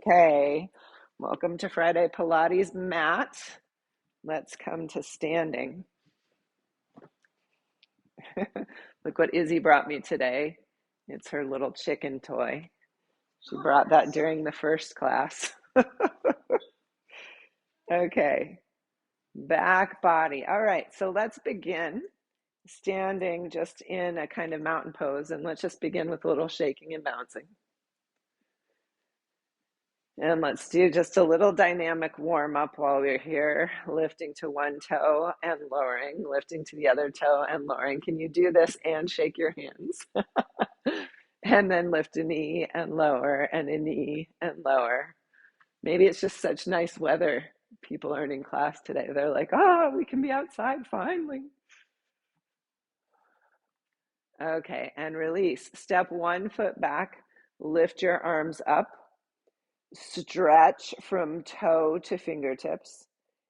Okay, welcome to Friday Pilates mat. Let's come to standing. Look what Izzy brought me today. It's her little chicken toy. She brought that during the first class. Okay, back body. All right, so let's begin standing just in a kind of mountain pose, and let's just begin with a little shaking and bouncing. And let's do just a little dynamic warm up while we're here, lifting to one toe and lowering, lifting to the other toe and lowering. Can you do this and shake your hands? And then lift a knee and lower, and a knee and lower. Maybe it's just such nice weather. People aren't in class today. They're like, oh, we can be outside finally. Okay, and release. Step 1 foot back, lift your arms up. Stretch from toe to fingertips,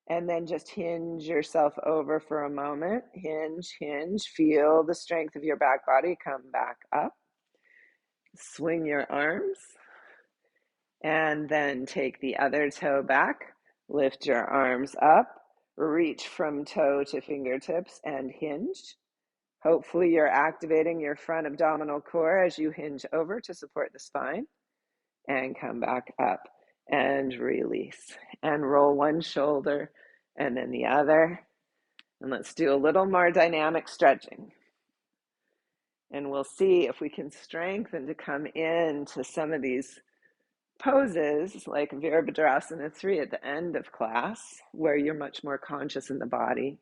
and then just hinge yourself over for a moment. Hinge, hinge. Feel the strength of your back body. Come back up. Swing your arms, and then take the other toe back. Lift your arms up. Reach from toe to fingertips and hinge. Hopefully you're activating your front abdominal core as you hinge over to support the spine. And come back up and release, and roll one shoulder and then the other. And let's do a little more dynamic stretching, and we'll see if we can strengthen to come into some of these poses like Vira III at the end of class, where you're much more conscious in the body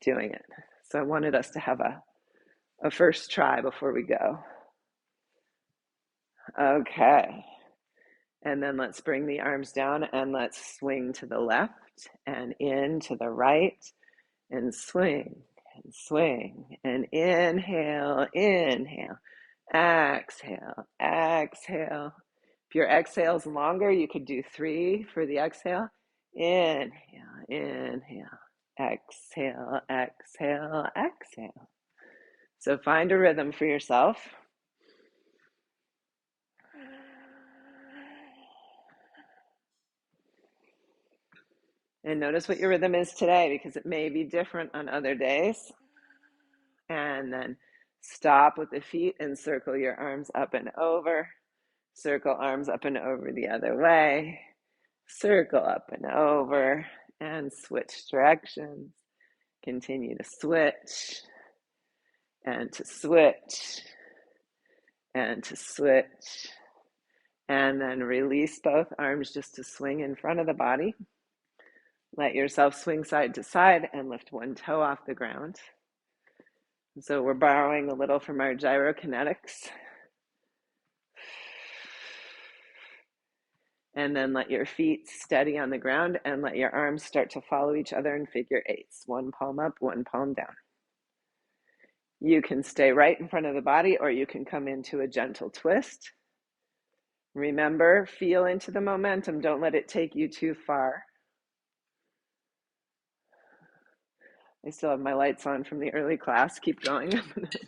doing it. So I wanted us to have a first try before we go. Okay. And then let's bring the arms down and let's swing to the left and in to the right and swing and inhale, inhale, exhale, exhale. If your exhale is longer, you could do 3 for the exhale. Inhale, inhale, exhale, exhale, exhale. So find a rhythm for yourself. And notice what your rhythm is today, because it may be different on other days. And then stop with the feet and circle your arms up and over. Circle arms up and over the other way. Circle up and over and switch directions. Continue to switch and to switch and to switch. And then release both arms just to swing in front of the body. Let yourself swing side to side and lift one toe off the ground. So we're borrowing a little from our gyrokinetics. And then let your feet steady on the ground and let your arms start to follow each other in figure eights. One palm up, one palm down. You can stay right in front of the body, or you can come into a gentle twist. Remember, feel into the momentum. Don't let it take you too far. I still have my lights on from the early class. Keep going. I'm going to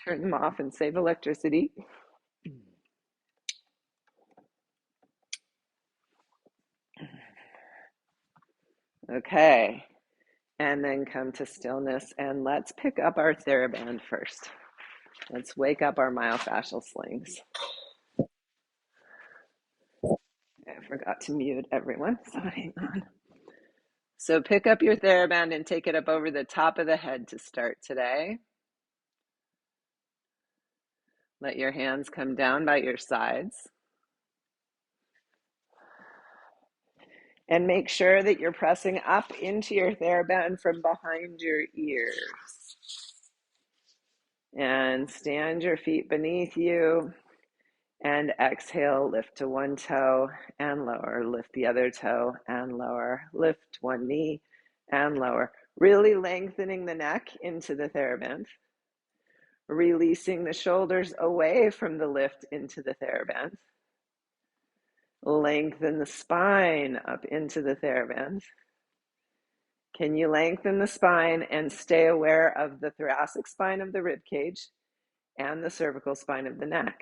turn them off and save electricity. Okay, and then come to stillness, and let's pick up our TheraBand first. Let's wake up our myofascial slings. I forgot to mute everyone, so hang on. So pick up your TheraBand and take it up over the top of the head to start today. Let your hands come down by your sides. And make sure that you're pressing up into your TheraBand from behind your ears. And stand your feet beneath you. And exhale, lift to one toe and lower. Lift the other toe and lower. Lift one knee and lower. Really lengthening the neck into the TheraBand. Releasing the shoulders away from the lift into the TheraBand. Lengthen the spine up into the TheraBand. Can you lengthen the spine and stay aware of the thoracic spine of the rib cage and the cervical spine of the neck?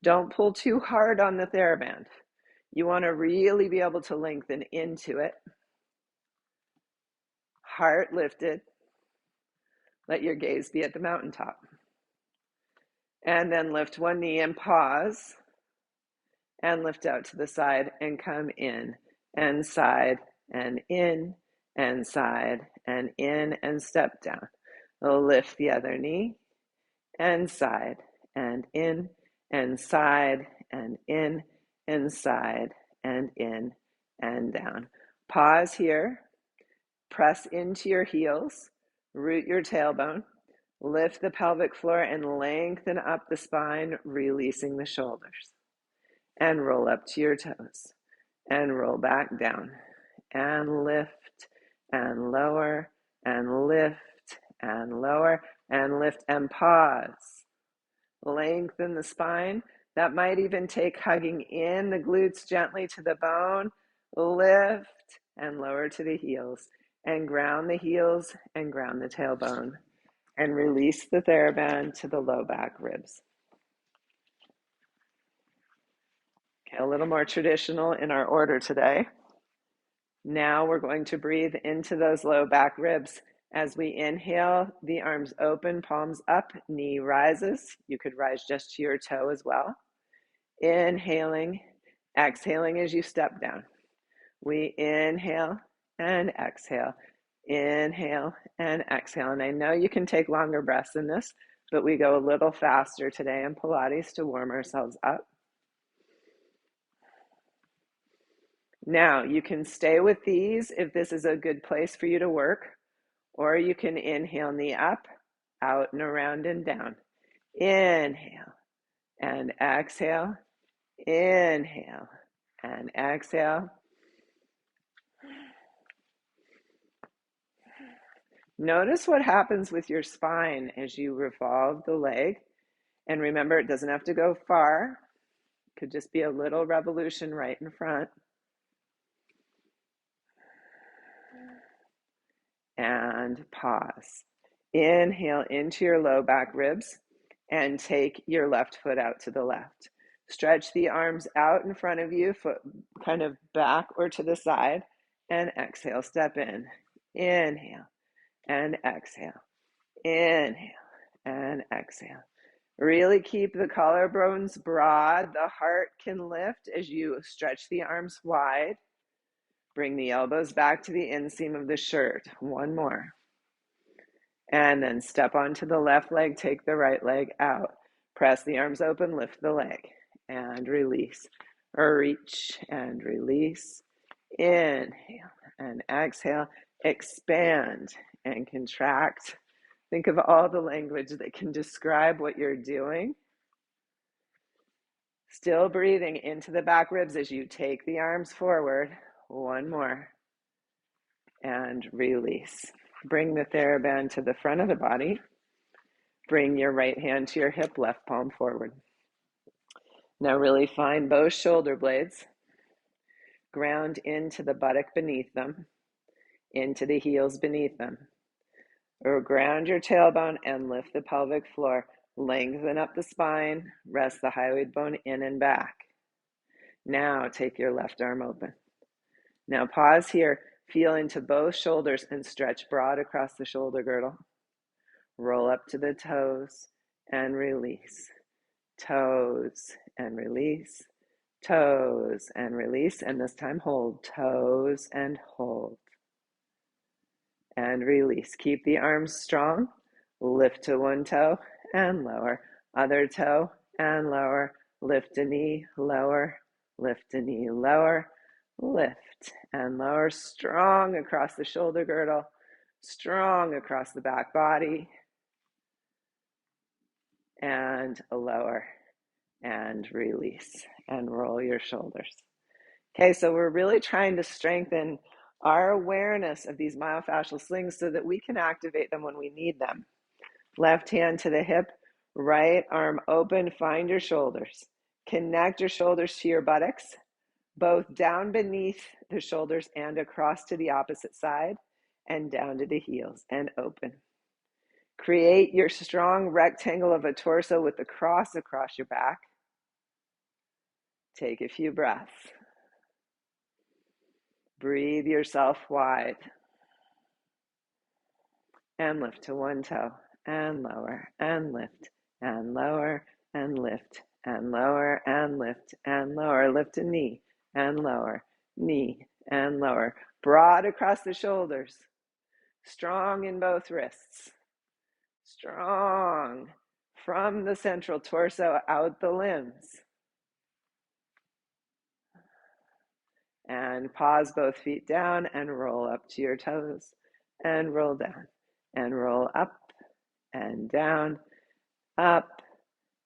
Don't pull too hard on the TheraBand. You want to really be able to lengthen into it. Heart lifted. Let your gaze be at the mountaintop. And then lift one knee and pause. And lift out to the side and come in and side and in and side and in and step down. Lift the other knee and side and in and side and in and side and in and down. Pause here. Press into your heels. Root your tailbone. Lift the pelvic floor and lengthen up the spine, releasing the shoulders. And roll up to your toes. And roll back down. And lift and lower and lift and lower and lift and pause. Lengthen the spine. That might even take hugging in the glutes gently to the bone. Lift and lower to the heels. And ground the heels and ground the tailbone. And release the TheraBand to the low back ribs. Okay, a little more traditional in our order today. Now we're going to breathe into those low back ribs. As we inhale, the arms open, palms up, knee rises. You could rise just to your toe as well. Inhaling, exhaling as you step down. We inhale and exhale. Inhale and exhale. And I know you can take longer breaths in this, but we go a little faster today in Pilates to warm ourselves up. Now, you can stay with these if this is a good place for you to work, or you can inhale, knee up, out and around and down. Inhale and exhale. Inhale and exhale. Notice what happens with your spine as you revolve the leg. And remember, it doesn't have to go far. It could just be a little revolution right in front. And pause. Inhale into your low back ribs and take your left foot out to the left. Stretch the arms out in front of you, foot kind of back or to the side, and exhale, step in. Inhale and exhale. Inhale and exhale. Really keep the collarbones broad. The heart can lift as you stretch the arms wide. Bring the elbows back to the inseam of the shirt. One more. And then step onto the left leg, take the right leg out. Press the arms open, lift the leg, and release. Or reach and release. Inhale and exhale. Expand and contract. Think of all the language that can describe what you're doing. Still breathing into the back ribs as you take the arms forward. One more. And release. Bring the TheraBand to the front of the body. Bring your right hand to your hip, left palm forward. Now really find both shoulder blades. Ground into the buttock beneath them, into the heels beneath them. Or ground your tailbone and lift the pelvic floor. Lengthen up the spine. Rest the hyoid bone in and back. Now take your left arm open. Now pause here. Feel into both shoulders and stretch broad across the shoulder girdle. Roll up to the toes and release. Toes and release. Toes and release. And this time hold. Toes and hold. And release. Keep the arms strong. Lift to one toe and lower. Other toe and lower. Lift a knee, lower. Lift a knee, lower. Lift and lower. Strong across the shoulder girdle. Strong across the back body. And lower. And release. And roll your shoulders. Okay, so we're really trying to strengthen our awareness of these myofascial slings so that we can activate them when we need them. Left hand to the hip, right arm open, find your shoulders. Connect your shoulders to your buttocks, both down beneath the shoulders and across to the opposite side, and down to the heels, and open. Create your strong rectangle of a torso with the cross across your back. Take a few breaths. Breathe yourself wide. And lift to one toe. And lower. And lift. And lower. And lift. And lower. And lift. And lower. Lift a knee. And lower. Knee. And lower. Broad across the shoulders. Strong in both wrists. Strong from the central torso out the limbs. And pause both feet down and roll up to your toes and roll down and roll up and down, up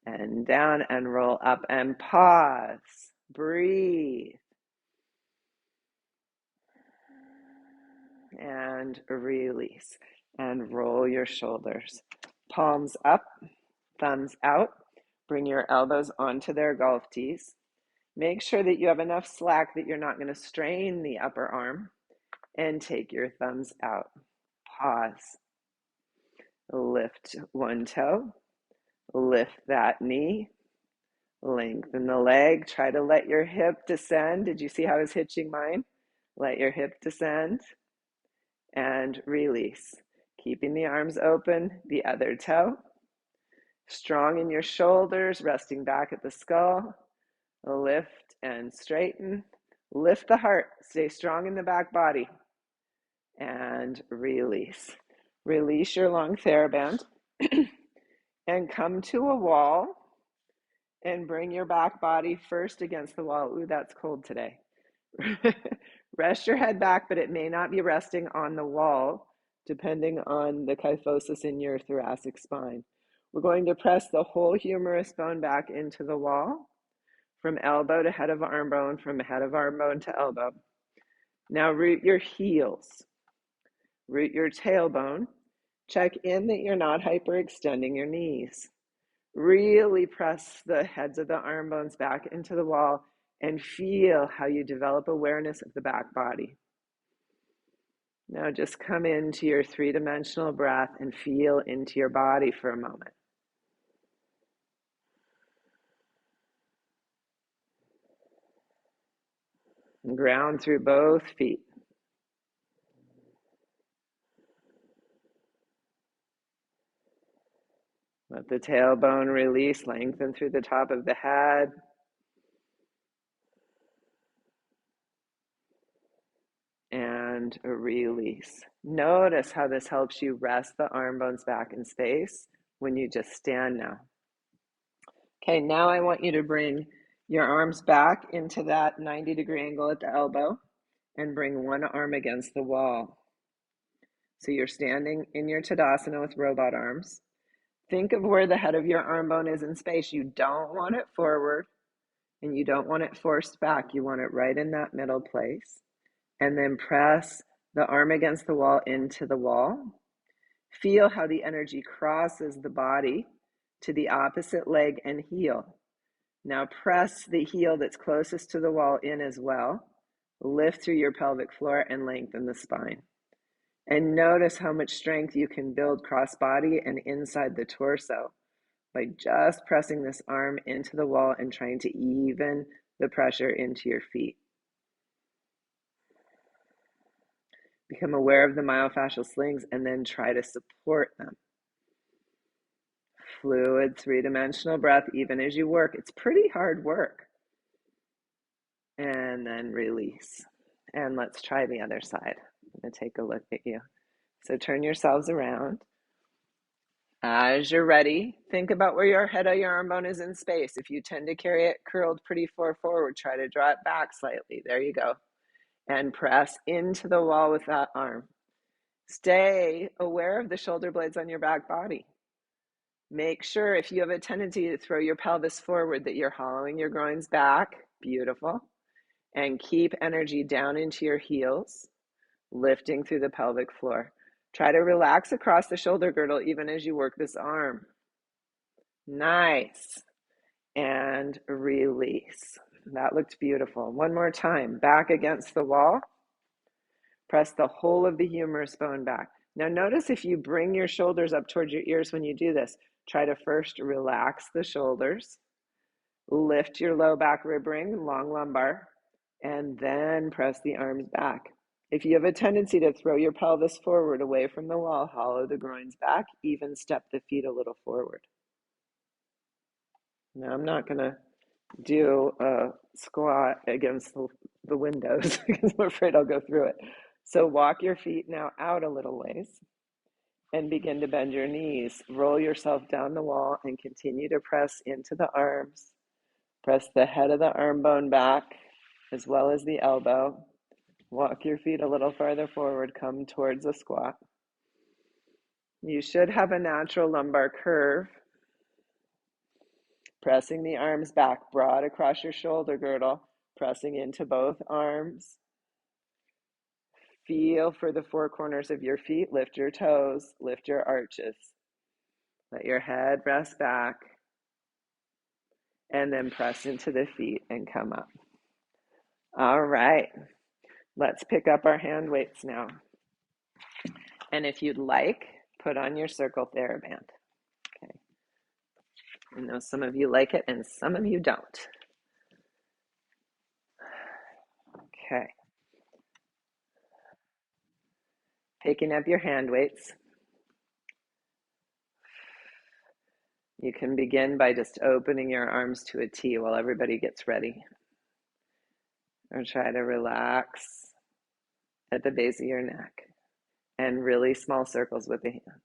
and down and roll up and pause. Breathe. And release and roll your shoulders. Palms up, thumbs out. Bring your elbows onto their golf tees. Make sure that you have enough slack that you're not going to strain the upper arm, and take your thumbs out. Pause. Lift one toe. Lift that knee. Lengthen the leg. Try to let your hip descend. Did you see how I was hitching mine? Let your hip descend and release. Keeping the arms open, the other toe. Strong in your shoulders, resting back at the skull. Lift and straighten. Lift the heart. Stay strong in the back body. And release. Release your long TheraBand and come to a wall and bring your back body first against the wall. Ooh, that's cold today. Rest your head back, but it may not be resting on the wall, depending on the kyphosis in your thoracic spine. We're going to press the whole humerus bone back into the wall, from elbow to head of arm bone, from head of arm bone to elbow. Now root your heels, root your tailbone. Check in that you're not hyperextending your knees. Really press the heads of the arm bones back into the wall and feel how you develop awareness of the back body. Now just come into your three-dimensional breath and feel into your body for a moment. And ground through both feet. Let the tailbone release, lengthen through the top of the head. And release. Notice how this helps you rest the arm bones back in space when you just stand now. Okay, now I want you to bring your arms back into that 90-degree angle at the elbow and bring one arm against the wall. So you're standing in your Tadasana with robot arms. Think of where the head of your arm bone is in space. You don't want it forward and you don't want it forced back. You want it right in that middle place. And then press the arm against the wall into the wall. Feel how the energy crosses the body to the opposite leg and heel. Now press the heel that's closest to the wall in as well. Lift through your pelvic floor and lengthen the spine. And notice how much strength you can build cross body and inside the torso by just pressing this arm into the wall and trying to even the pressure into your feet. Become aware of the myofascial slings and then try to support them. Fluid, three-dimensional breath, even as you work. It's pretty hard work. And then release. And let's try the other side. I'm going to take a look at you. So turn yourselves around. As you're ready, think about where your head of your arm bone is in space. If you tend to carry it curled pretty far forward, try to draw it back slightly. There you go. And press into the wall with that arm. Stay aware of the shoulder blades on your back body. Make sure if you have a tendency to throw your pelvis forward that you're hollowing your groins back. Beautiful. And keep energy down into your heels, lifting through the pelvic floor. Try to relax across the shoulder girdle even as you work this arm. Nice. And release. That looked beautiful. One more time. Back against the wall. Press the whole of the humerus bone back. Now notice if you bring your shoulders up towards your ears when you do this, try to first relax the shoulders. Lift your low back rib ring, long lumbar. and then press the arms back. If you have a tendency to throw your pelvis forward away from the wall, hollow the groins back, even step the feet a little forward. Now, I'm not going to do a squat against the windows because I'm afraid I'll go through it. So walk your feet now out a little ways and begin to bend your knees. Roll yourself down the wall and continue to press into the arms. Press the head of the arm bone back as well as the elbow. Walk your feet a little farther forward, come towards a squat. You should have a natural lumbar curve. Pressing the arms back, broad across your shoulder girdle, pressing into both arms. Feel for the four corners of your feet. Lift your toes, lift your arches. Let your head rest back, and then press into the feet and come up. All right, let's pick up our hand weights now. And if you'd like, put on your circle TheraBand. Okay. I know some of you like it and some of you don't. Okay. Picking up your hand weights. You can begin by just opening your arms to a T while everybody gets ready. Or try to relax at the base of your neck. And really small circles with the hands.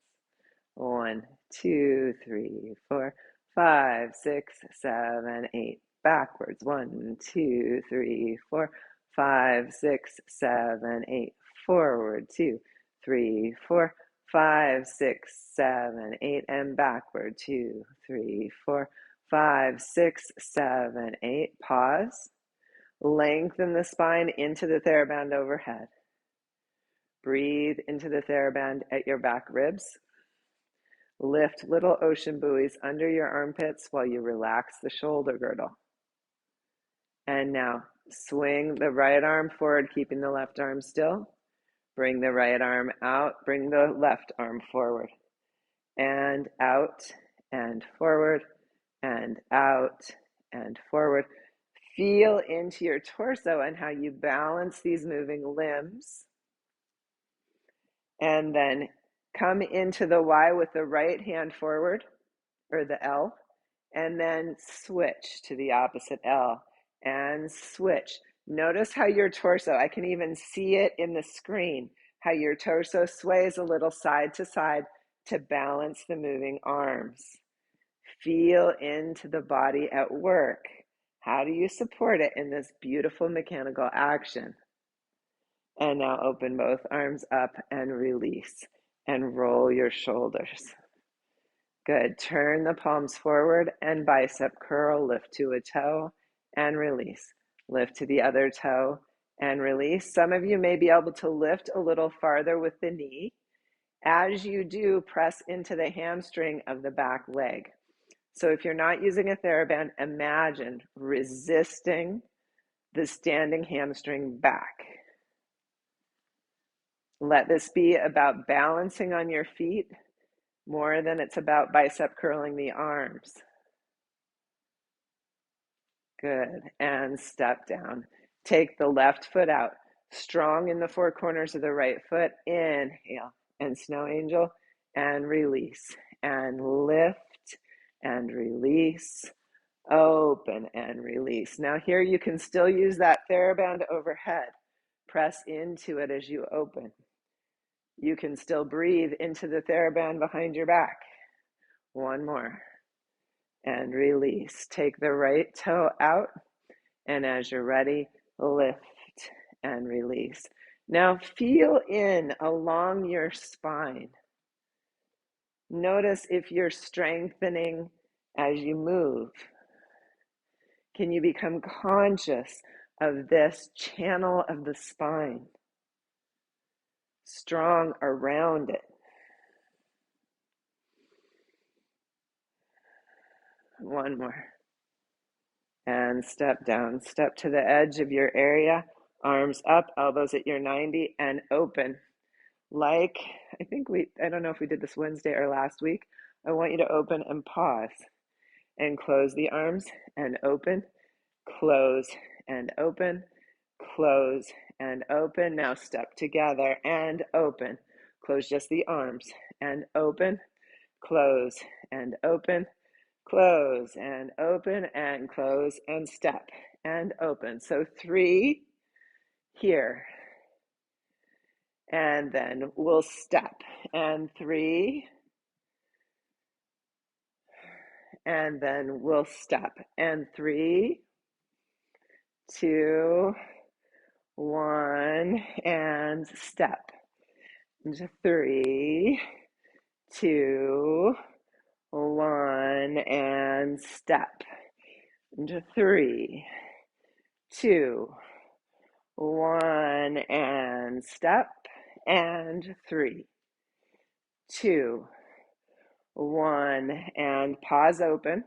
1, 2, 3, 4, 5, 6, 7, 8. Backwards. 1, 2, 3, 4, 5, 6, 7, 8. Forward. 2, 3, 4, 5, 6, 7, 8. And backward. 2, 3, 4, 5, 6, 7, 8. Pause. Lengthen the spine into the TheraBand overhead. Breathe into the TheraBand at your back ribs. Lift little ocean buoys under your armpits while you relax the shoulder girdle. And now swing the right arm forward, keeping the left arm still. Bring the right arm out, bring the left arm forward. And out and forward and out and forward. Feel into your torso and how you balance these moving limbs. And then come into the Y with the right hand forward, or the L, and then switch to the opposite L, and switch. Notice how your torso, I can even see it in the screen, how your torso sways a little side to side to balance the moving arms. Feel into the body at work. How do you support it in this beautiful mechanical action? And now open both arms up and release and roll your shoulders. Good. Turn the palms forward and bicep curl. Lift to a toe and release. Lift to the other toe and release. Some of you may be able to lift a little farther with the knee. As you do, press into the hamstring of the back leg. So if you're not using a TheraBand, imagine resisting the standing hamstring back. Let this be about balancing on your feet more than it's about bicep curling the arms. Good. And step down. Take the left foot out. Strong in the four corners of the right foot. Inhale and snow angel and release and lift and release. Open and release. Now here you can still use that TheraBand overhead. Press into it as you open. You can still breathe into the TheraBand behind your back. One more. And release. Take the right toe out, and as you're ready, lift and release. Now feel in along your spine. Notice if you're strengthening as you move. Can you become conscious of this channel of the spine? Strong around it. One more. And step down. Step to the edge of your area. Arms up, elbows at your 90, and open. Like, I don't know if we did this Wednesday or last week. I want you to open and pause. And close the arms and open. Close and open. close and open. Now step together and open. Close just the arms and open, close and open, close and open and close and step and open. So 3 here. And then we'll step and 3. And then we'll step and 3, 2, 1, and step. And 3, 2, 1, and step. And 3, 2, 1, and step. And 3, 2, 1, and pause open.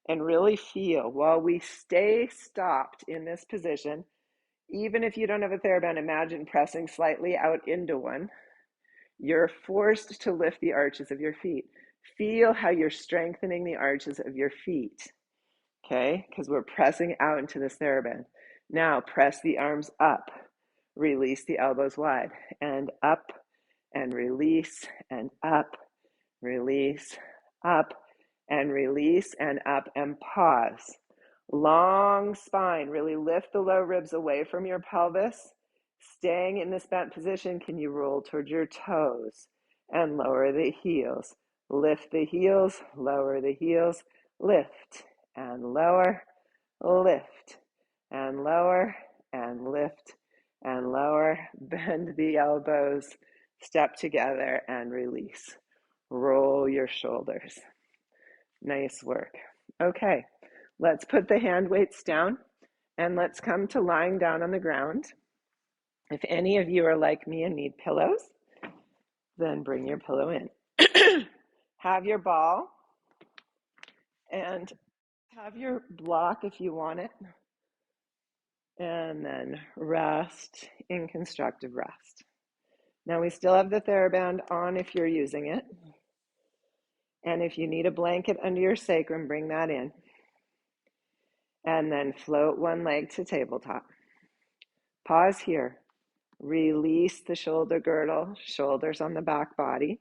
And really feel while we stay stopped in this position. Even if you don't have a TheraBand, imagine pressing slightly out into one. You're forced to lift the arches of your feet. Feel how you're strengthening the arches of your feet, okay? Because we're pressing out into this TheraBand. Now press the arms up. Release the elbows wide. And up, and release, and up, release, up, and release, and up, and pause. Long spine, really lift the low ribs away from your pelvis. Staying in this bent position, can you roll towards your toes and lower the heels? Lift the heels, lower the heels, lift and lower, lift and lower, and lift and lower. Bend the elbows, step together and release. Roll your shoulders. Nice work. Okay. Let's put the hand weights down and let's come to lying down on the ground. If any of you are like me and need pillows, then bring your pillow in. Have your ball and have your block if you want it. And then rest in constructive rest. Now we still have the TheraBand on if you're using it. And if you need a blanket under your sacrum, bring that in. And then float one leg to tabletop. Pause here. Release the shoulder girdle, shoulders on the back body.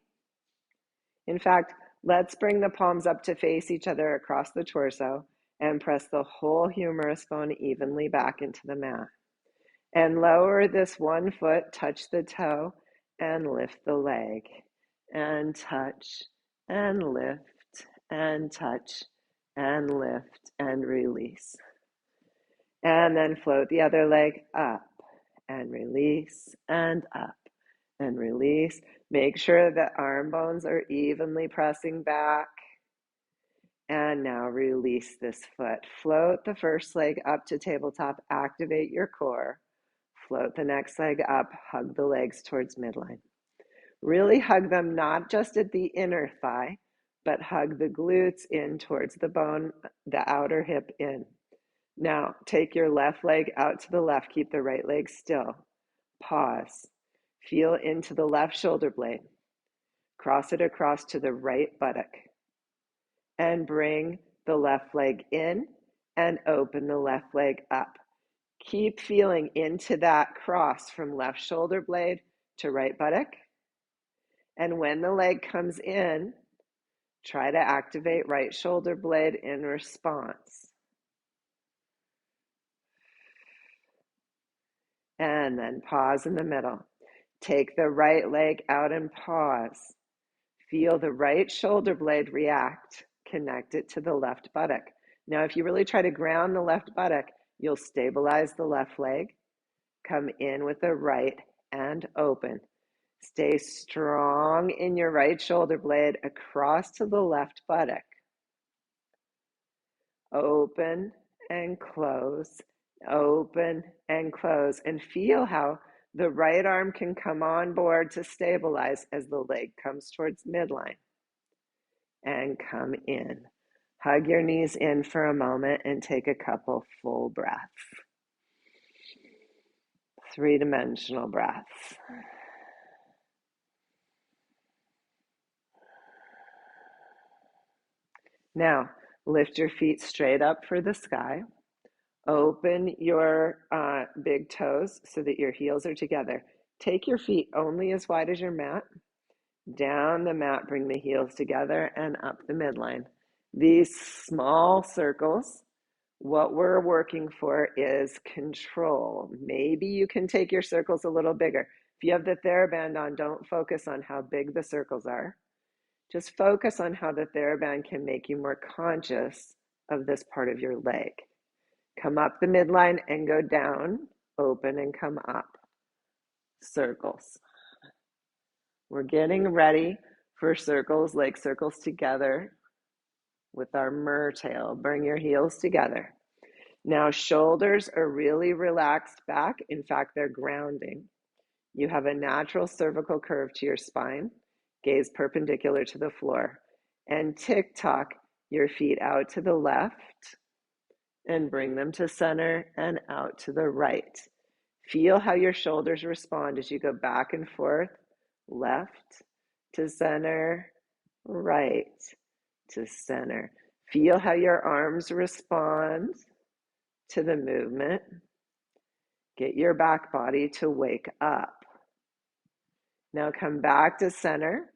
In fact, let's bring the palms up to face each other across the torso and press the whole humerus bone evenly back into the mat. And lower this one foot, touch the toe, and lift the leg. And touch, and lift, and touch, and lift, and release. And then float the other leg up, and release, and up, and release. Make sure that arm bones are evenly pressing back. And now release this foot. Float the first leg up to tabletop, activate your core. Float the next leg up, hug the legs towards midline. Really hug them not just at the inner thigh, but hug the glutes in towards the bone, the outer hip in. Now, take your left leg out to the left. Keep the right leg still. Pause. Feel into the left shoulder blade. Cross it across to the right buttock. And bring the left leg in and open the left leg up. Keep feeling into that cross from left shoulder blade to right buttock. And when the leg comes in, try to activate right shoulder blade in response. And then pause in the middle. Take the right leg out and pause. Feel the right shoulder blade react. Connect it to the left buttock. Now, if you really try to ground the left buttock, you'll stabilize the left leg. Come in with the right and open. Stay strong in your right shoulder blade across to the left buttock. Open and close, open and close, and feel how the right arm can come on board to stabilize as the leg comes towards midline. And come in. Hug your knees in for a moment and take a couple full breaths. Three-dimensional breaths. Now, lift your feet straight up for the sky. Open your big toes so that your heels are together. Take your feet only as wide as your mat. Down the mat, bring the heels together and up the midline. These small circles, what we're working for is control. Maybe you can take your circles a little bigger. If you have the TheraBand on, don't focus on how big the circles are. Just focus on how the TheraBand can make you more conscious of this part of your leg. Come up the midline and go down, open and come up. Circles. We're getting ready for circles, leg circles together with our mertail. Bring your heels together. Now, shoulders are really relaxed back. In fact, they're grounding. You have a natural cervical curve to your spine, gaze perpendicular to the floor, and tick-tock your feet out to the left and bring them to center and out to the right. Feel how your shoulders respond as you go back and forth, left to center, right to center. Feel how your arms respond to the movement. Get your back body to wake up. Now come back to center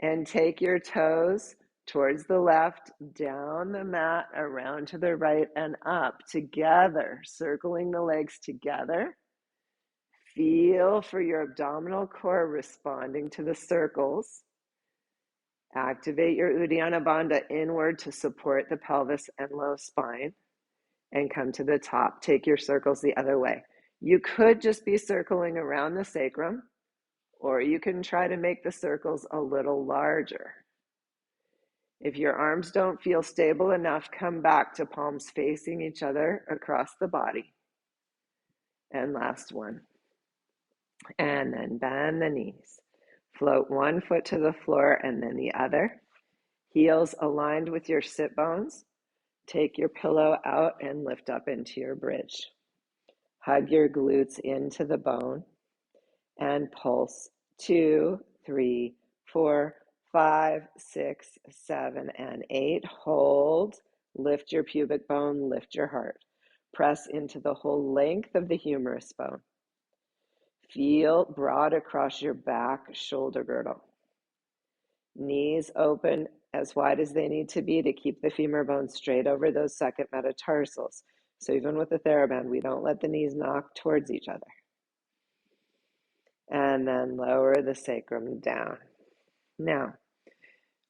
and take your toes towards the left, down the mat, around to the right, and up together, circling the legs together. Feel for your abdominal core responding to the circles. Activate your Uddiyana Bandha inward to support the pelvis and low spine. And come to the top. Take your circles the other way. You could just be circling around the sacrum, or you can try to make the circles a little larger. If your arms don't feel stable enough, come back to palms facing each other across the body. And last one. And then bend the knees. Float one foot to the floor and then the other. Heels aligned with your sit bones. Take your pillow out and lift up into your bridge. Hug your glutes into the bone and pulse 2, 3, 4, 5, 6, 7, and 8. Hold. Lift your pubic bone, lift your heart. Press into the whole length of the humerus bone. Feel broad across your back shoulder girdle. Knees open as wide as they need to be to keep the femur bone straight over those second metatarsals. So even with the TheraBand, we don't let the knees knock towards each other. And then lower the sacrum down. Now,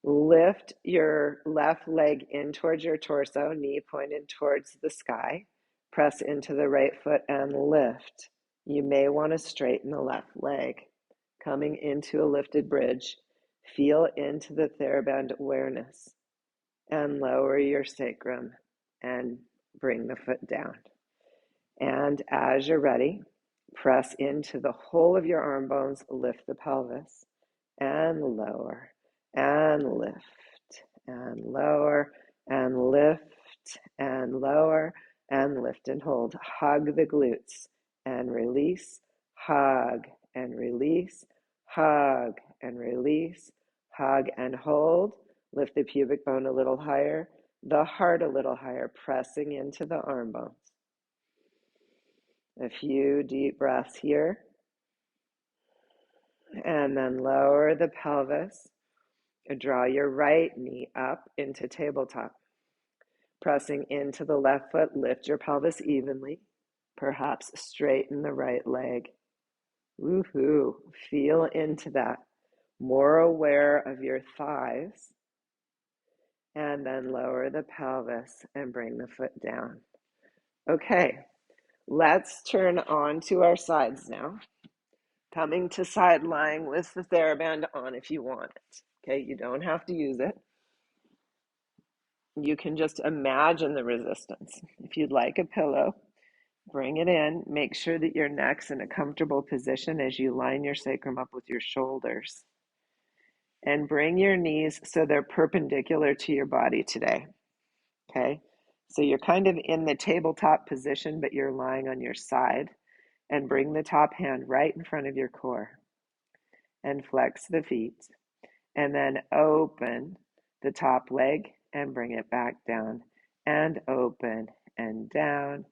lift your left leg in towards your torso, knee pointed towards the sky. Press into the right foot and lift. You may want to straighten the left leg. Coming into a lifted bridge, feel into the TheraBand awareness and lower your sacrum and bring the foot down. And as you're ready, press into the whole of your arm bones, lift the pelvis and lower and lift and lower and lift and lower and lift and hold. Hug the glutes and release, hug and release, hug and release, hug and hold. Lift the pubic bone a little higher, the heart a little higher, pressing into the arm bones. A few deep breaths here. And then lower the pelvis. Draw your right knee up into tabletop. Pressing into the left foot, lift your pelvis evenly. Perhaps straighten the right leg. Woohoo! Feel into that. More aware of your thighs. And then lower the pelvis and bring the foot down. Okay, let's turn on to our sides now. Coming to side lying with the TheraBand on if you want it. Okay, you don't have to use it. You can just imagine the resistance. If you'd like a pillow, bring it in. Make sure that your neck's in a comfortable position as you line your sacrum up with your shoulders. And bring your knees so they're perpendicular to your body today. Okay, so you're kind of in the tabletop position, but you're lying on your side. And bring the top hand right in front of your core. And flex the feet. And then open the top leg and bring it back down. And open and down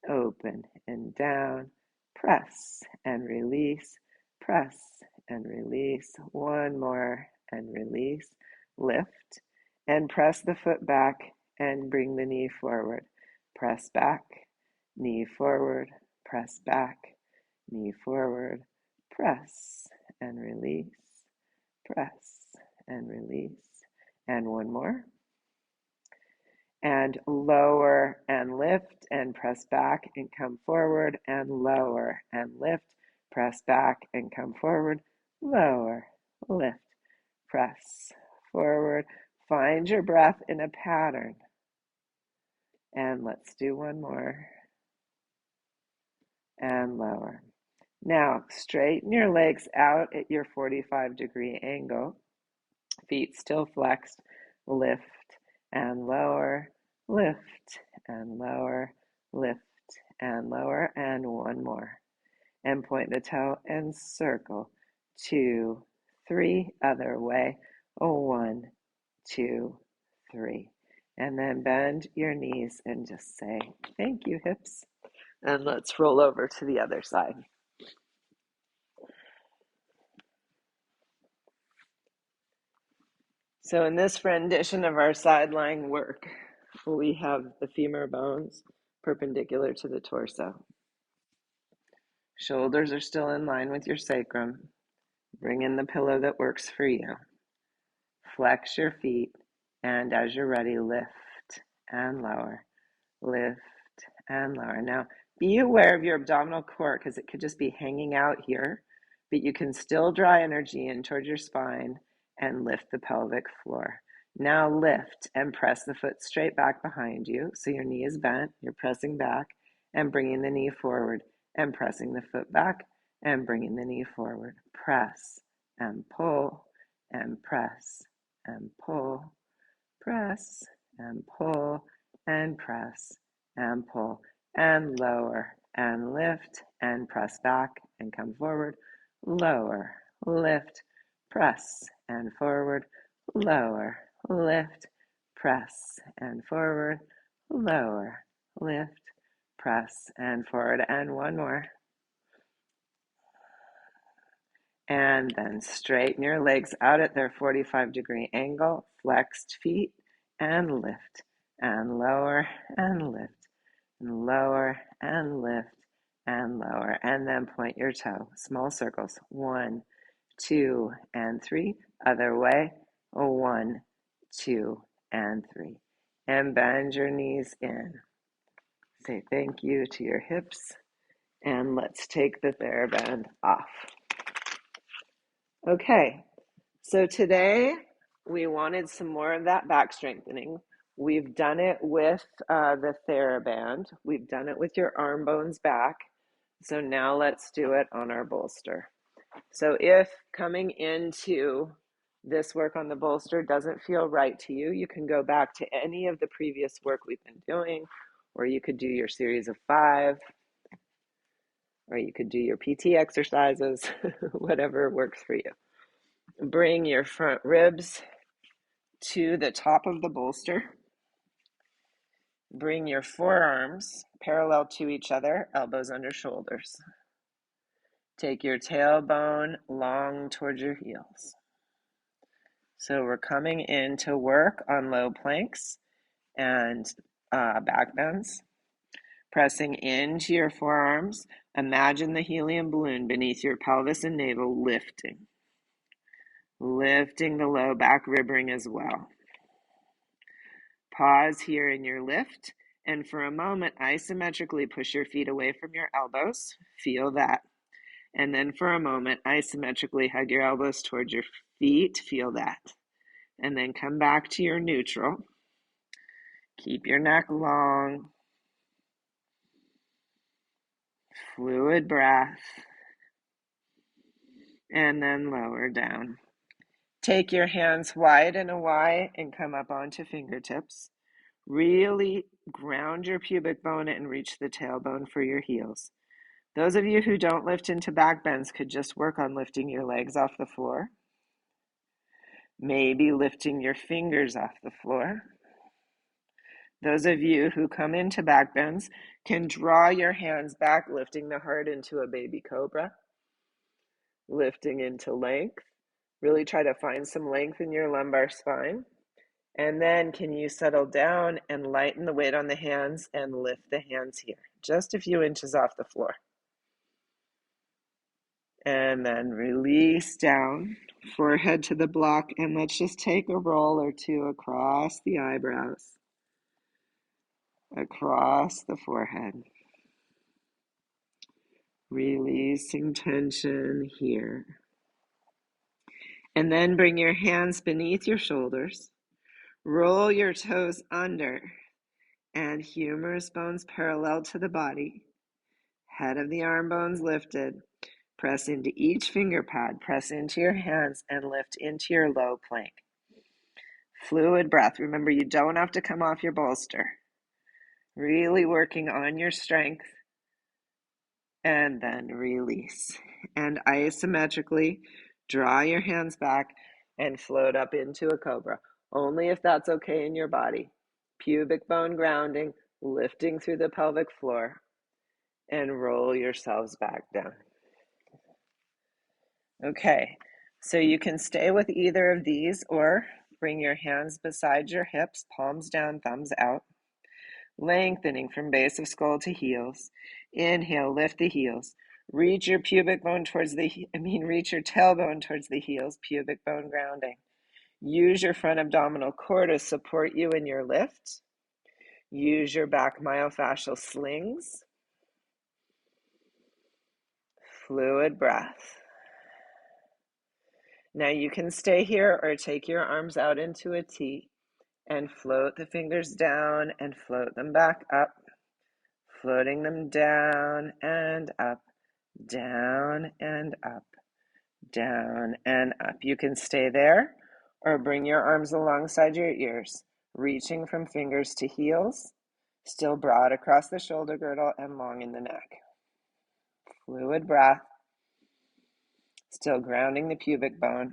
open and down, press and release, press and release. One more and release, lift and press the foot back and bring the knee forward. Press back, knee forward, press back, knee forward, press and release, press and release. And one more. And lower and lift and press back and come forward and lower and lift, press back and come forward, lower, lift, press forward. Find your breath in a pattern. And let's do one more. And lower. Now, straighten your legs out at your 45-degree angle. Feet still flexed. Lift and lower, lift and lower, lift and lower, and one more. And point the toe and circle. 2, 3, other way. 1, 2, 3. And then bend your knees and just say, thank you, hips. And let's roll over to the other side. So in this rendition of our side lying work, we have the femur bones perpendicular to the torso. Shoulders are still in line with your sacrum. Bring in the pillow that works for you. Flex your feet, and as you're ready, lift and lower, lift and lower. Now, be aware of your abdominal core because it could just be hanging out here, but you can still draw energy in towards your spine and lift the pelvic floor. Now lift and press the foot straight back behind you. So your knee is bent, you're pressing back and bringing the knee forward and pressing the foot back and bringing the knee forward. Press and pull and press and pull, press and pull and press and pull and lower and lift and press back and come forward, lower, lift, press and forward, lower, lift, press and forward, lower, lift, press and forward, and one more. And then straighten your legs out at their 45-degree angle, flexed feet, and lift, and lower, and lift, and lower, and lift, and lower. And then point your toe, small circles, 1, 2, and 3. Other way, 1, 2, and 3. And bend your knees in. Say thank you to your hips, and let's take the TheraBand off. Okay, so today we wanted some more of that back strengthening. We've done it with the TheraBand. We've done it with your arm bones back. So now let's do it on our bolster. So if coming into this work on the bolster doesn't feel right to you, you can go back to any of the previous work we've been doing, or you could do your series of 5, or you could do your PT exercises, whatever works for you. Bring your front ribs to the top of the bolster. Bring your forearms parallel to each other, elbows under shoulders. Take your tailbone long towards your heels. So we're coming in to work on low planks and back bends. Pressing into your forearms, imagine the helium balloon beneath your pelvis and navel lifting. Lifting the low back rib ring as well. Pause here in your lift, and for a moment, isometrically push your feet away from your elbows. Feel that. And then for a moment, isometrically hug your elbows towards your feet. Feel that. And then come back to your neutral. Keep your neck long. Fluid breath. And then lower down. Take your hands wide and a Y and come up onto fingertips. Really ground your pubic bone and reach the tailbone for your heels. Those of you who don't lift into back bends could just work on lifting your legs off the floor. Maybe lifting your fingers off the floor. Those of you who come into back bends can draw your hands back, lifting the heart into a baby cobra, lifting into length. Really try to find some length in your lumbar spine. And then can you settle down and lighten the weight on the hands and lift the hands here, just a few inches off the floor. And then release down, forehead to the block, and let's just take a roll or two across the eyebrows, across the forehead. Releasing tension here. And then bring your hands beneath your shoulders. Roll your toes under and humerus bones parallel to the body. Head of the arm bones lifted. Press into each finger pad. Press into your hands and lift into your low plank. Fluid breath. Remember, you don't have to come off your bolster. Really working on your strength. And then release. And isometrically draw your hands back and float up into a cobra. Only if that's okay in your body. Pubic bone grounding, lifting through the pelvic floor, and roll yourselves back down. Okay, so you can stay with either of these or bring your hands beside your hips, palms down, thumbs out. Lengthening from base of skull to heels. Inhale, lift the heels. Reach your pubic bone towards reach your tailbone towards the heels, pubic bone grounding. Use your front abdominal core to support you in your lift. Use your back myofascial slings. Fluid breath. Now you can stay here or take your arms out into a T and float the fingers down and float them back up. Floating them down and up, down and up, down and up. You can stay there or bring your arms alongside your ears, reaching from fingers to heels, still broad across the shoulder girdle and long in the neck. Fluid breath, still grounding the pubic bone.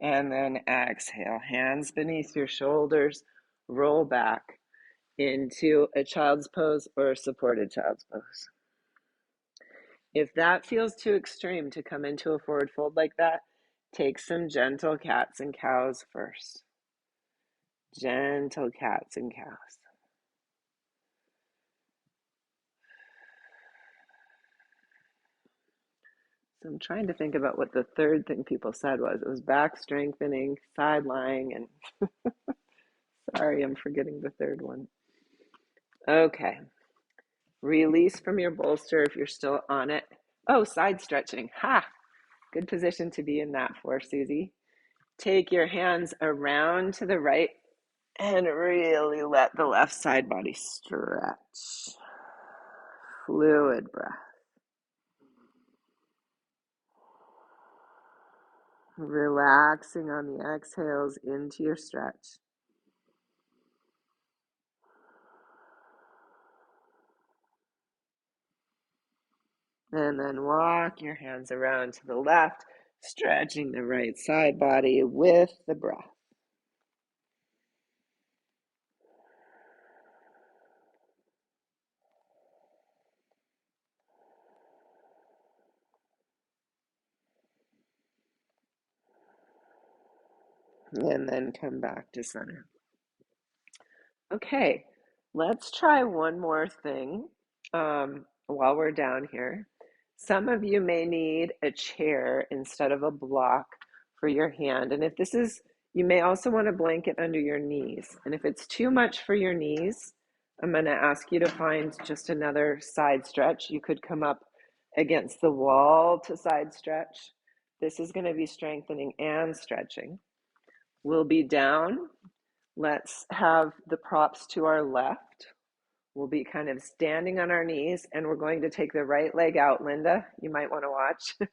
And then exhale, hands beneath your shoulders, roll back into a child's pose or a supported child's pose. If that feels too extreme to come into a forward fold like that, take some gentle cats and cows first. Gentle cats and cows. So I'm trying to think about what the third thing people said was. It was back strengthening, side lying, and sorry, I'm forgetting the third one. Okay. Release from your bolster if you're still on it. Oh, side stretching. Ha! Good position to be in that for, Susie. Take your hands around to the right and really let the left side body stretch. Fluid breath. Relaxing on the exhales into your stretch. And then walk your hands around to the left, stretching the right side body with the breath. And then come back to center. Okay, let's try one more thing while we're down here. Some of you may need a chair instead of a block for your hand. And if this is, you may also want a blanket under your knees. And if it's too much for your knees, I'm going to ask you to find just another side stretch. You could come up against the wall to side stretch. This is going to be strengthening and stretching. We'll be down. Let's have the props to our left. We'll be kind of standing on our knees, and we're going to take the right leg out. Linda, you might want to watch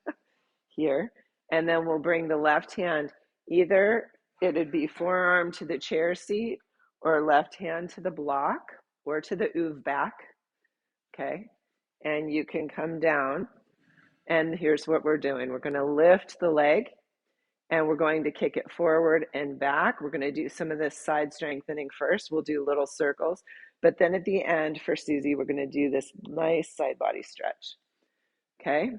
here. And then we'll bring the left hand, either it'd be forearm to the chair seat or left hand to the block or to the oov back. Okay. And you can come down. And here's what we're doing. We're going to lift the leg And we're going to kick it forward and back. We're going to do some of this side strengthening first. We'll do little circles, but then at the end for Susie, we're going to do this nice side body stretch. Okay,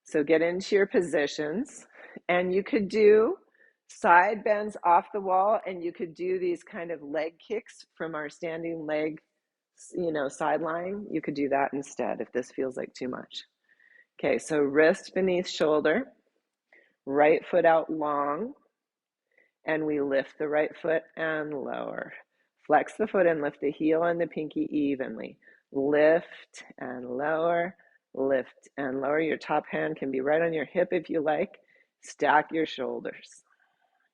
so get into your positions, and you could do side bends off the wall, and you could do these kind of leg kicks from our standing leg, sideline. You could do that instead if this feels like too much. Okay, so wrist beneath shoulder, right foot out long, and we lift the right foot and lower. Flex the foot and lift the heel and the pinky evenly. Lift and lower, lift and lower. Your top hand can be right on your hip if you like. Stack your shoulders.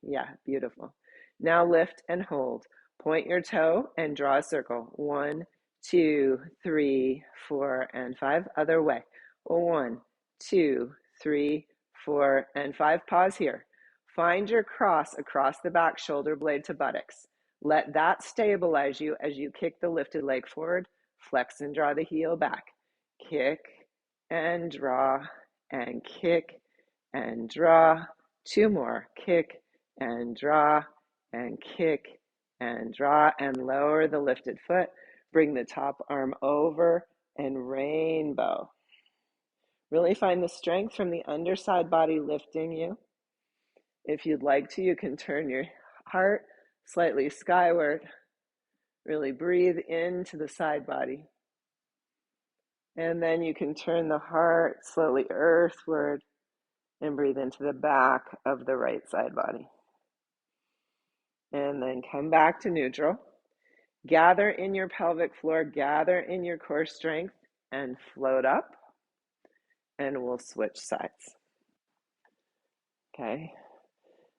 Yeah, beautiful. Now lift and hold. Point your toe and draw a circle. 1, 2, 3, 4, and 5. Other way. 1, 2, 3, 4, and 5. Pause here. Find your cross across the back, shoulder blade to buttocks. Let that stabilize you as you kick the lifted leg forward. Flex and draw the heel back. Kick and draw and kick and draw. 2 more. Kick and draw and kick and draw and lower the lifted foot. Bring the top arm over and rainbow. Really find the strength from the underside body lifting you. If you'd like to, you can turn your heart slightly skyward. Really breathe into the side body. And then you can turn the heart slowly earthward and breathe into the back of the right side body. And then come back to neutral. Gather in your pelvic floor, gather in your core strength, and float up. And we'll switch sides. Okay.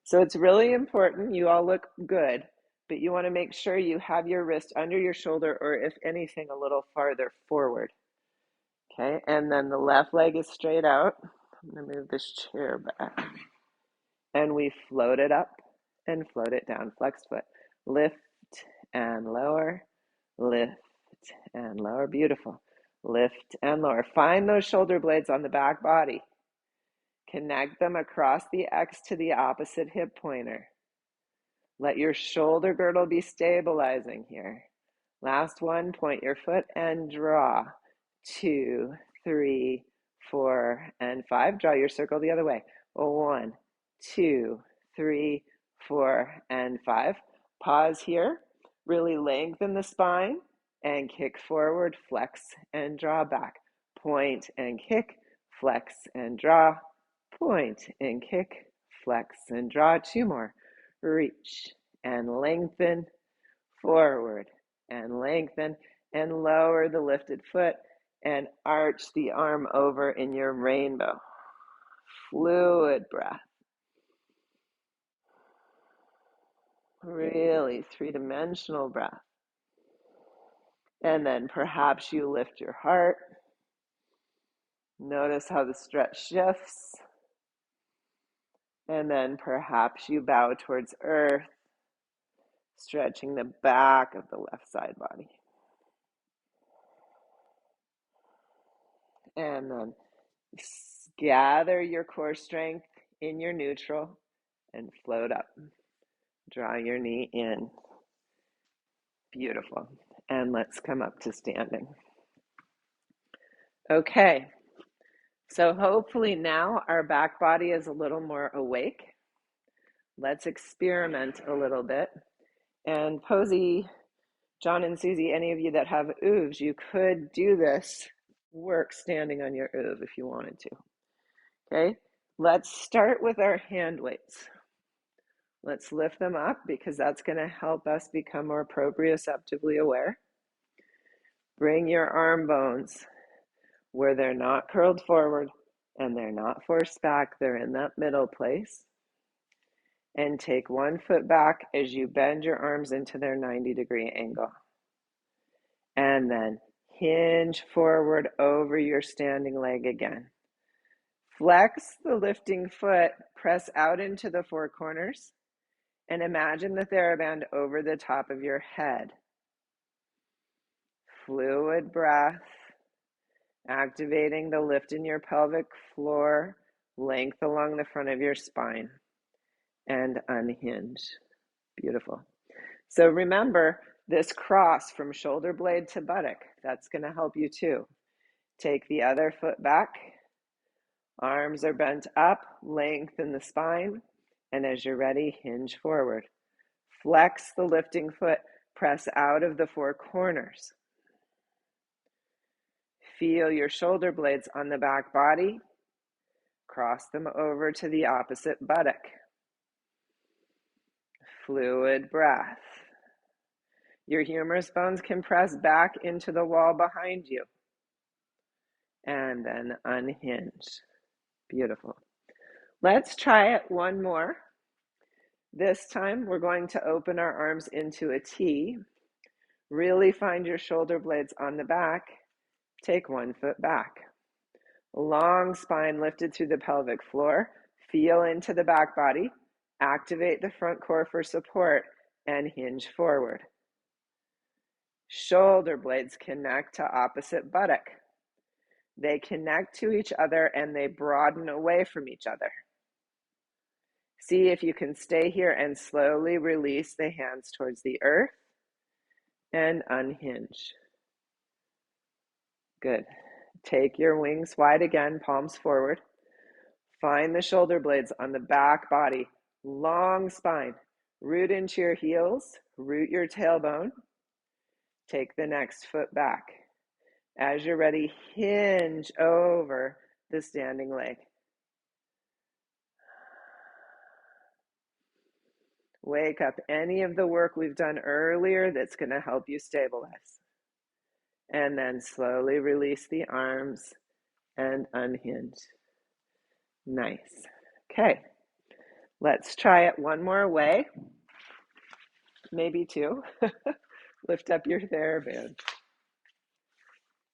So it's really important. You all look good, but you want to make sure you have your wrist under your shoulder, or if anything, a little farther forward. Okay. And then the left leg is straight out. I'm going to move this chair back. And we float it up and float it down. Flexed foot. Lift and lower. Lift and lower. Beautiful. Lift and lower. Find those shoulder blades on the back body. Connect them across the X to the opposite hip pointer. Let your shoulder girdle be stabilizing here. Last one, point your foot and draw. 2, 3, 4, and 5. Draw your circle the other way. 1, 2, 3, 4, and 5. Pause here. Really lengthen the spine and kick forward, flex and draw back. Point and kick, flex and draw. Point and kick, flex and draw. 2 more. Reach and lengthen, forward and lengthen, and lower the lifted foot and arch the arm over in your rainbow. Fluid breath. Really three-dimensional breath. And then perhaps you lift your heart. Notice how the stretch shifts. And then perhaps you bow towards earth, stretching the back of the left side body. And then gather your core strength in your neutral and float up. Draw your knee in. Beautiful. And let's come up to standing. Okay. So hopefully now our back body is a little more awake. Let's experiment a little bit. And Posey, John and Susie, any of you that have oeuvres, you could do this work standing on your oeuvre if you wanted to. Okay, let's start with our hand weights. Let's lift them up because that's going to help us become more proprioceptively aware. Bring your arm bones where they're not curled forward and they're not forced back. They're in that middle place. And take 1 foot back as you bend your arms into their 90-degree angle. And then hinge forward over your standing leg again. Flex the lifting foot, press out into the 4 corners, and imagine the TheraBand over the top of your head. Fluid breath, activating the lift in your pelvic floor, length along the front of your spine. and unhinge. Beautiful. So remember this cross from shoulder blade to buttock. That's going to help you too. Take the other foot back. Arms are bent up, lengthen the spine, and as you're ready, hinge forward. Flex the lifting foot, press out of the four corners. Feel your shoulder blades on the back body. Cross them over to the opposite buttock. Fluid breath. Your humerus bones can press back into the wall behind you. And then unhinge. Beautiful. Let's try it one more. This time we're going to open our arms into a T. Really find your shoulder blades on the back. Take one foot back. Long spine lifted through the pelvic floor. Feel into the back body. Activate the front core for support and hinge forward. Shoulder blades connect to opposite buttock. They connect to each other and they broaden away from each other. See if you can stay here and slowly release the hands towards the earth and unhinge. Good. Take your wings wide again, palms forward. Find the shoulder blades on the back body. Long spine. Root into your heels. Root your tailbone. Take the next foot back. As you're ready, hinge over the standing leg. Wake up any of the work we've done earlier that's going to help you stabilize. And then slowly release the arms and unhinge. Nice. Okay, let's try it one more way. Maybe two. Lift up your TheraBand.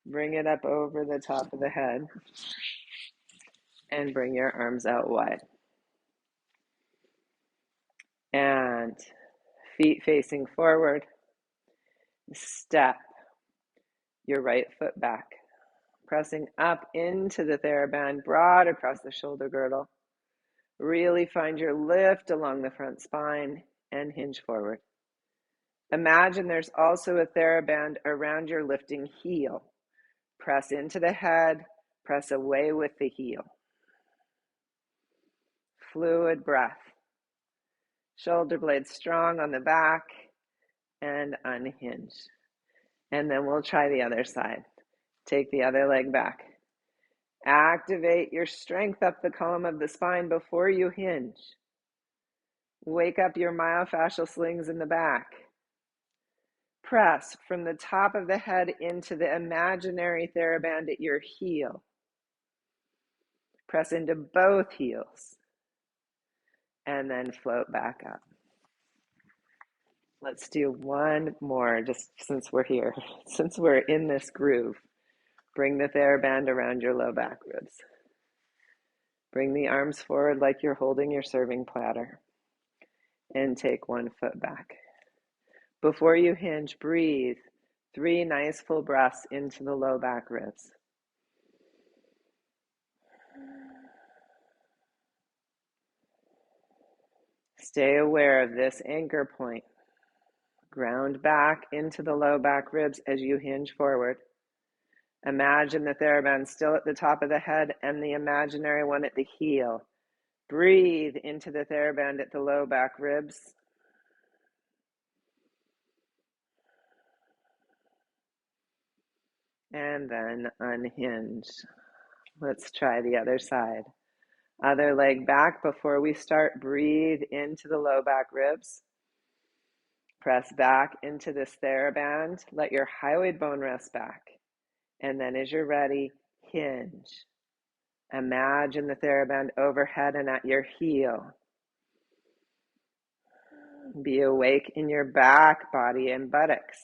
Bring it up over the top of the head. And bring your arms out wide. And feet facing forward. Step your right foot back. Pressing up into the TheraBand, broad across the shoulder girdle. Really find your lift along the front spine and hinge forward. Imagine there's also a TheraBand around your lifting heel. Press into the head, press away with the heel. Fluid breath. Shoulder blades strong on the back and unhinge. And then we'll try the other side. Take the other leg back. Activate your strength up the column of the spine before you hinge. Wake up your myofascial slings in the back. Press from the top of the head into the imaginary TheraBand at your heel. Press into both heels. And then float back up. Let's do one more, just since we're here, since we're in this groove. Bring the TheraBand around your low back ribs. Bring the arms forward like you're holding your serving platter. And take one foot back. Before you hinge, breathe 3 nice full breaths into the low back ribs. Stay aware of this anchor point. Ground back into the low back ribs as you hinge forward. Imagine the TheraBand still at the top of the head and the imaginary one at the heel. Breathe into the TheraBand at the low back ribs. And then unhinge. Let's try the other side. Other leg back before we start. Breathe into the low back ribs. Press back into this TheraBand. Let your hyoid bone rest back. And then as you're ready, hinge. Imagine the TheraBand overhead and at your heel. Be awake in your back body and buttocks.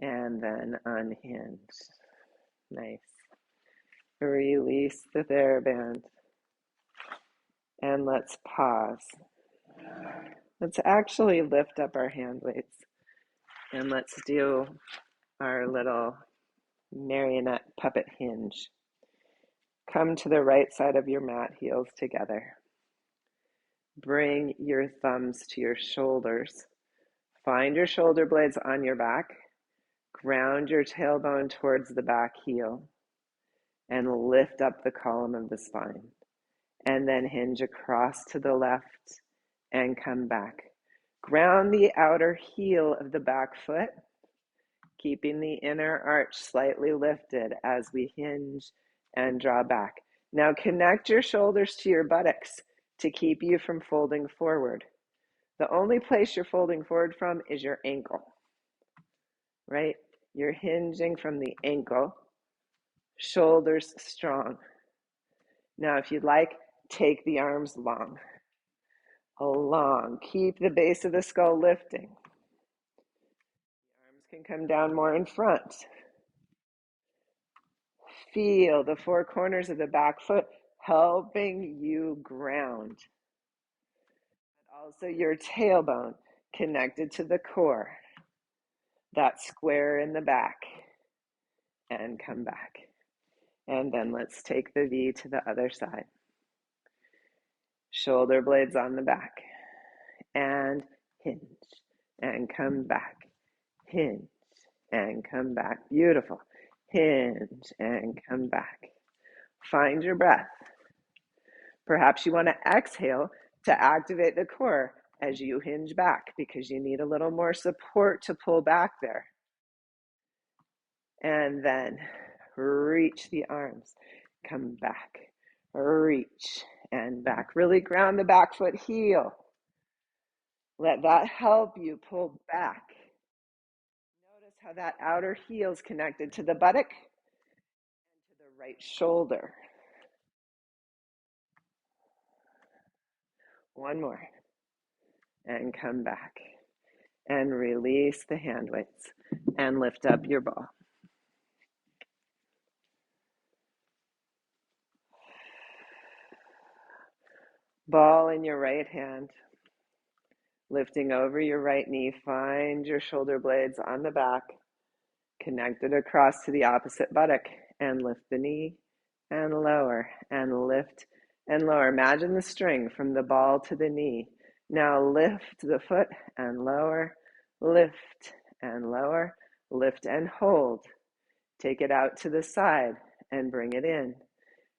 And then unhinge. Nice. Release the TheraBand. And let's pause. Let's actually lift up our hand weights. And let's do our little marionette puppet hinge. Come to the right side of your mat, heels together. Bring your thumbs to your shoulders. Find your shoulder blades on your back. Ground your tailbone towards the back heel and lift up the column of the spine. And then hinge across to the left and come back. Ground the outer heel of the back foot, keeping the inner arch slightly lifted as we hinge and draw back. Now connect your shoulders to your buttocks to keep you from folding forward. The only place you're folding forward from is your ankle, right? You're hinging from the ankle, shoulders strong. Now, if you'd like, take the arms long. Keep the base of the skull lifting. The arms can come down more in front. Feel the four corners of the back foot helping you ground. But also your tailbone connected to the core. That square in the back. And come back. And then let's take the V to the other side. Shoulder blades on the back. And hinge. And come back. Hinge. And come back. Beautiful. Hinge and come back. Find your breath. Perhaps you want to exhale to activate the core as you hinge back because you need a little more support to pull back there. And then reach the arms. Come back. Reach and back. Really ground the back foot heel. Let that help you pull back. Notice how that outer heel is connected to the buttock and to the right shoulder. One more. And come back. And release the hand weights. And lift up your ball. Ball in your right hand. Lifting over your right knee. Find your shoulder blades on the back. Connected across to the opposite buttock. And lift the knee. And lower. And lift and lower. Imagine the string from the ball to the knee. Now lift the foot and lower, lift and lower, lift and hold. Take it out to the side and bring it in.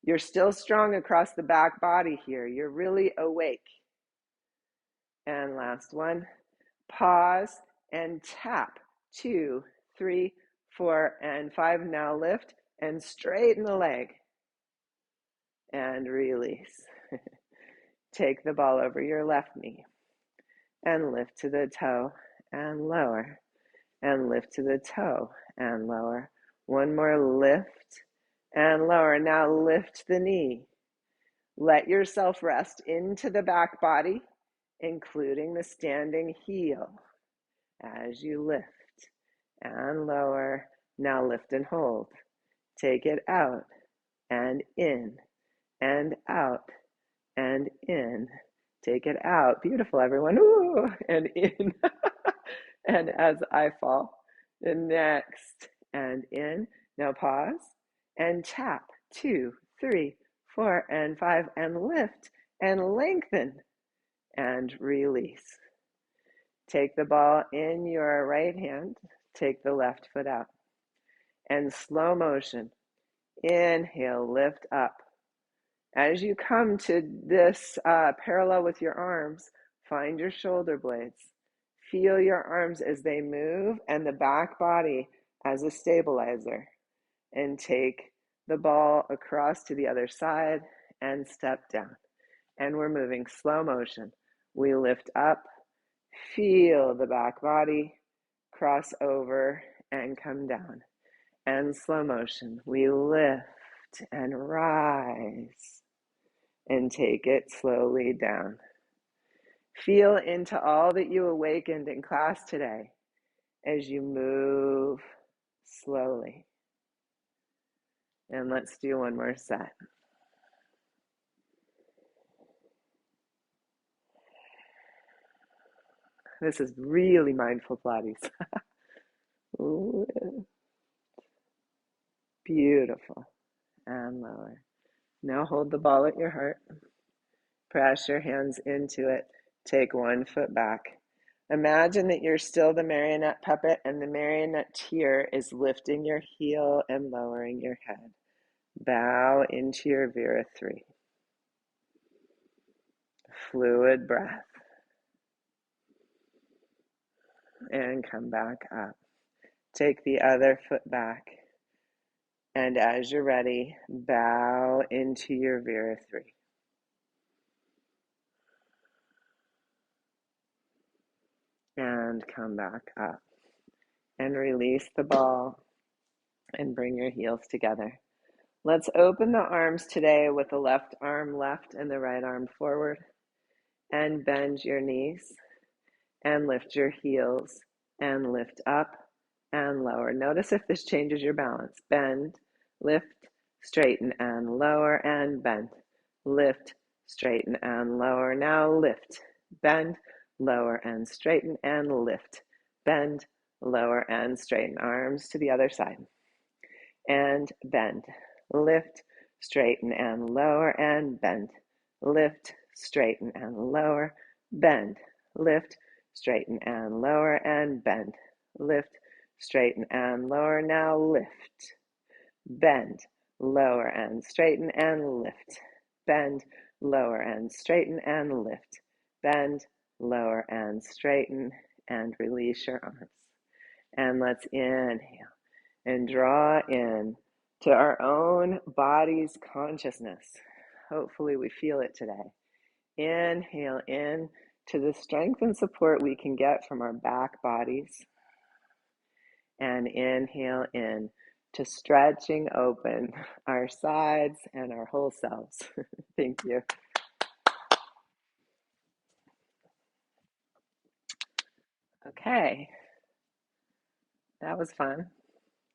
You're still strong across the back body here. You're really awake. And last one, pause and tap. 2, 3, 4, and 5. Now lift and straighten the leg and release. Take the ball over your left knee and lift to the toe and lower and lift to the toe and lower. One more lift and lower. Now lift the knee. Let yourself rest into the back body, including the standing heel as you lift and lower. Now lift and hold. Take it out and in and out and in. Take it out. Beautiful, everyone. Ooh, and in. And as I fall, the next and in. Now pause and tap. 2, 3, 4, and 5. And lift and lengthen and release. Take the ball in your right hand. Take the left foot out. And slow motion. Inhale, lift up. As you come to this parallel with your arms, find your shoulder blades. Feel your arms as they move and the back body as a stabilizer. And take the ball across to the other side and step down. And we're moving slow motion. We lift up, feel the back body, cross over and come down. And slow motion. We lift and rise. And take it slowly down. Feel into all that you awakened in class today as you move slowly. And let's do one more set. This is really mindful Pilates. Beautiful. And lower. Now hold the ball at your heart. Press your hands into it. Take one foot back. Imagine that you're still the marionette puppet and the marionetteer is lifting your heel and lowering your head. Bow into your Vira III. Fluid breath. And come back up. Take the other foot back. And as you're ready, bow into your Vira III. And come back up. And release the ball and bring your heels together. Let's open the arms today with the left arm left and the right arm forward. And bend your knees and lift your heels and lift up and lower. Notice if this changes your balance. Bend, lift, straighten and lower and bend. Lift, straighten and lower. Now lift, bend, lower and straighten and lift. Bend, lower and straighten. Arms to the other side. And bend, lift, straighten and lower and bend. Lift, straighten and lower, bend. Lift, straighten and lower and bend. Lift, straighten and lower. Now lift, bend, lower and straighten and lift. Bend, lower and straighten and lift. Bend, lower and straighten and release your arms. And let's inhale and draw in to our own body's consciousness. Hopefully we feel it today. Inhale in to the strength and support we can get from our back bodies. And inhale in to stretching open our sides and our whole selves. Thank you. Okay, that was fun.